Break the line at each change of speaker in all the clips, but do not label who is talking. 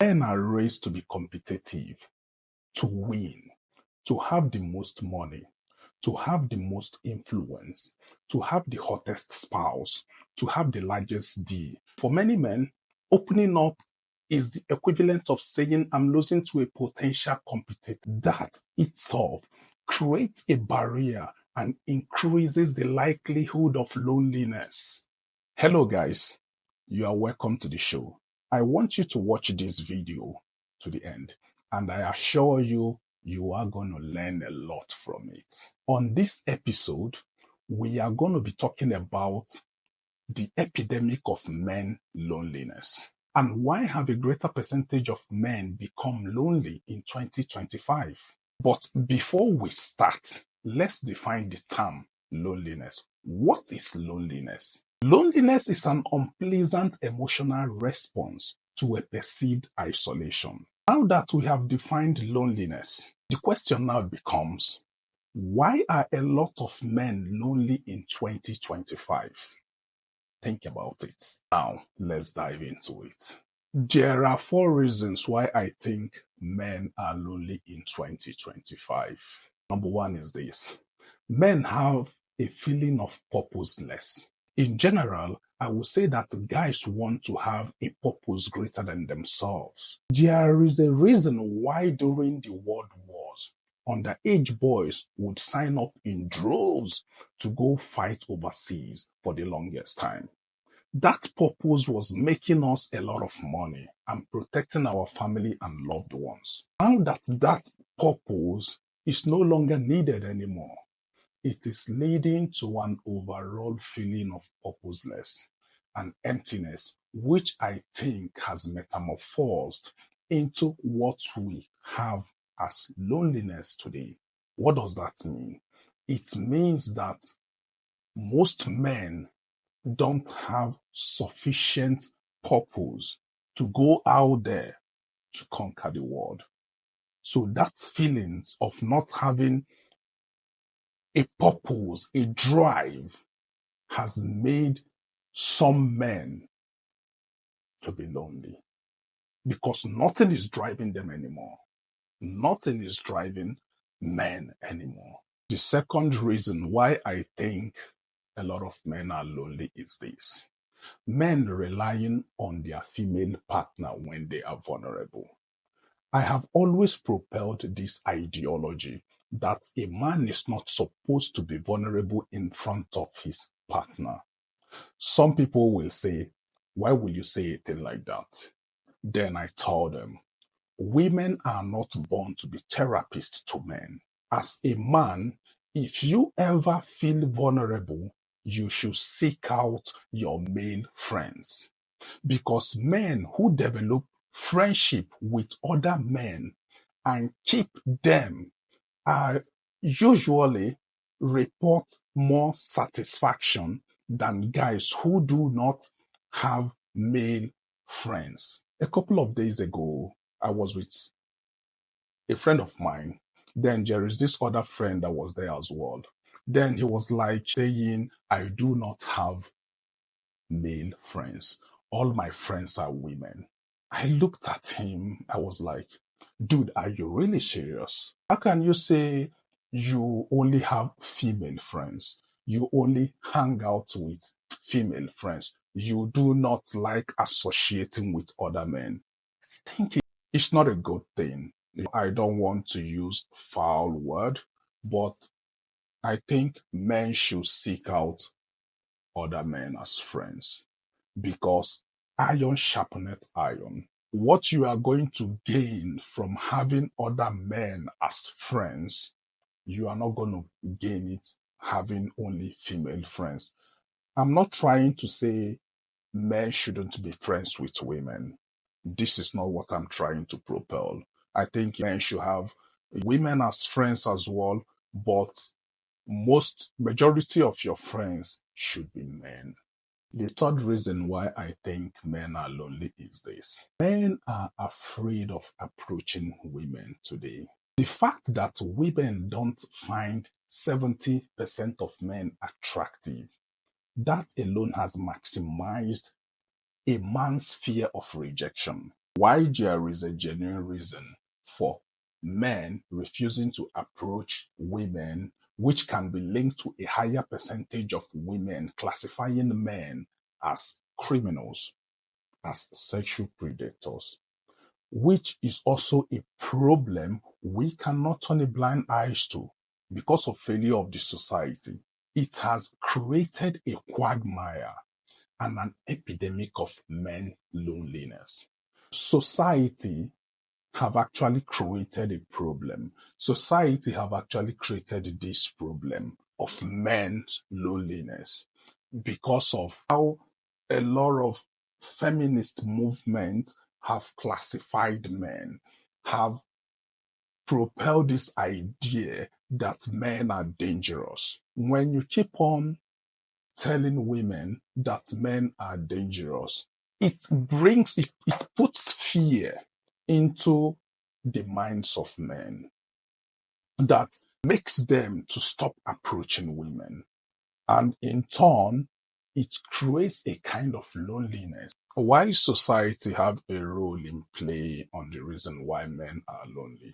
Men are raised to be competitive, to win, to have the most money, to have the most influence, to have the hottest spouse, to have the largest deal. For many men, opening up is the equivalent of saying, I'm losing to a potential competitor. That itself creates a barrier and increases the likelihood of loneliness. Hello, guys. You are welcome to the show. I want you to watch this video to the end, and I assure you, you are going to learn a lot from it. On this episode, we are going to be talking about the epidemic of men loneliness and why have a greater percentage of men become lonely in 2025. But before we start, let's define the term loneliness. What is loneliness? Loneliness is an unpleasant emotional response to a perceived isolation. Now that we have defined loneliness, the question now becomes, why are a lot of men lonely in 2025? Think about it. Now, let's dive into it. There are 4 reasons why I think men are lonely in 2025. Number 1 is this. Men have a feeling of purposeless. In general, I would say that guys want to have a purpose greater than themselves. There is a reason why during the World Wars, underage boys would sign up in droves to go fight overseas for the longest time. That purpose was making us a lot of money and protecting our family and loved ones. Now that purpose is no longer needed anymore, it is leading to an overall feeling of purposeless and emptiness, which I think has metamorphosed into what we have as loneliness today. What does that mean? It means that most men don't have sufficient purpose to go out there to conquer the world. So that feelings of not having a purpose, a drive, has made some men to be lonely because nothing is driving them anymore. Nothing is driving men anymore. The second reason why I think a lot of men are lonely is this. Men relying on their female partner when they are vulnerable. I have always propelled this ideology that a man is not supposed to be vulnerable in front of his partner. Some people will say, why will you say a thing like that? Then I tell them, women are not born to be therapists to men. As a man, if you ever feel vulnerable, you should seek out your male friends. Because men who develop friendship with other men and keep them are usually report more satisfaction than guys who do not have male friends. A couple of days ago, I was with a friend of mine. Then there is this other friend that was there as well. Then he was like saying, I do not have male friends. All my friends are women. I looked at him. I was like, dude, are you really serious? How can you say you only have female friends? You only hang out with female friends. You do not like associating with other men. I think it's not a good thing. I don't want to use foul word, but I think men should seek out other men as friends because iron sharpeneth iron. What you are going to gain from having other men as friends, you are not going to gain it having only female friends. I'm not trying to say men shouldn't be friends with women. This is not what I'm trying to propel. I think men should have women as friends as well, but majority of your friends should be men. The third reason why I think men are lonely is this. Men are afraid of approaching women today. The fact that women don't find 70% of men attractive, that alone has maximized a man's fear of rejection. Why there is a genuine reason for men refusing to approach women, which can be linked to a higher percentage of women classifying men as criminals, as sexual predators, which is also a problem we cannot turn a blind eye to because of failure of the society. It has created a quagmire and an epidemic of men loneliness. Society have actually created a problem. Society have actually created this problem of men's loneliness because of how a lot of feminist movements have classified men, have propelled this idea that men are dangerous. When you keep on telling women that men are dangerous, it puts fear into the minds of men that makes them to stop approaching women. And in turn, it creates a kind of loneliness. Why society have a role in play on the reason why men are lonely?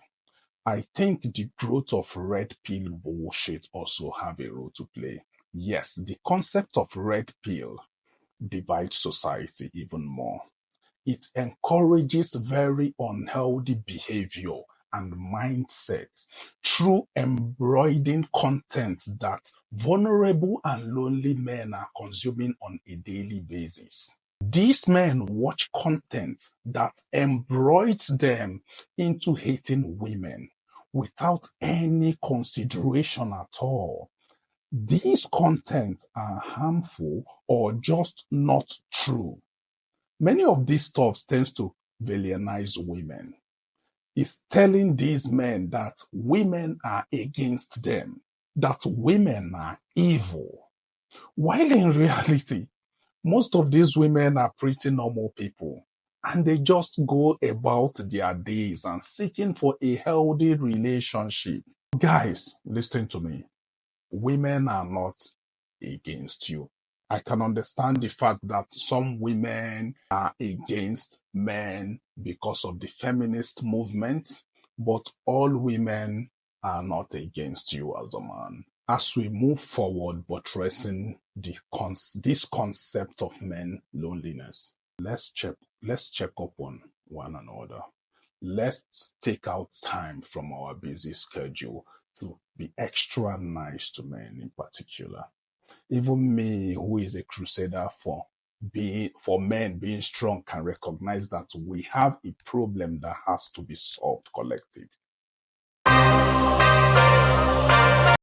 I think the growth of red pill bullshit also have a role to play. Yes, the concept of red pill divides society even more. It encourages very unhealthy behavior and mindset through embroidering content that vulnerable and lonely men are consuming on a daily basis. These men watch content that embroids them into hating women without any consideration at all. These contents are harmful or just not true. Many of these stuff tends to villainize women. It's telling these men that women are against them, that women are evil. While in reality, most of these women are pretty normal people and they just go about their days and seeking for a healthy relationship. Guys, listen to me. Women are not against you. I can understand the fact that some women are against men because of the feminist movement, but all women are not against you as a man. As we move forward buttressing this concept of men loneliness, let's check up on one another. Let's take out time from our busy schedule to be extra nice to men in particular. Even me, who is a crusader for men being strong, can recognize that we have a problem that has to be solved collectively.